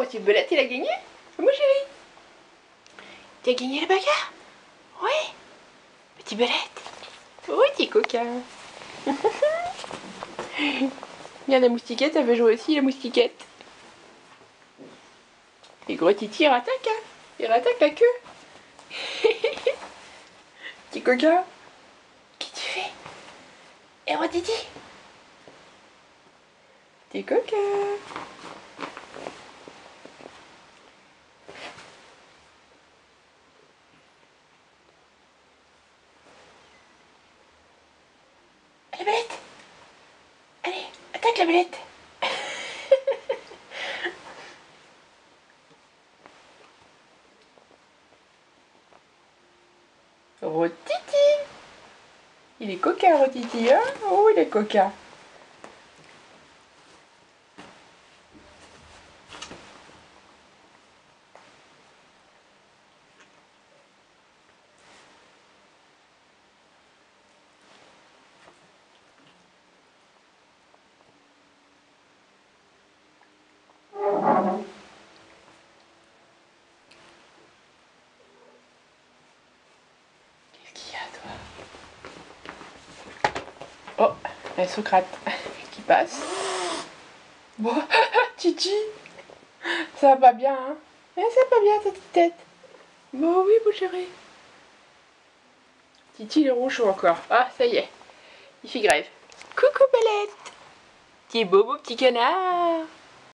Oh, tu Belette, il a gagné? Mon chéri. Tu as gagné la bagarre? Oui. Petit Belette. Oui, petit coquin. Bien, la moustiquette, elle veut jouer aussi, la moustiquette. Et gros Titi, il rattaque, hein. Il rattaque la queue. Petit coquin. Qu'est-ce que tu fais? Et gros Titi. Petit coquin. La Belette. Allez, attaque la Belette. Rotiti. Il est coquin, Rotiti, hein? Oh, il est coquin. Qu'est-ce qu'il y a, toi? Oh, la Socrate qui passe. Bon, Titi, ça va pas bien, hein? Ça va pas bien, ta petite tête. Bon, oui, mon chéri. Titi, il est ronchon encore. Ah, ça y est. Il fait grève. Coucou, Belette. Tu es beau, mon petit canard.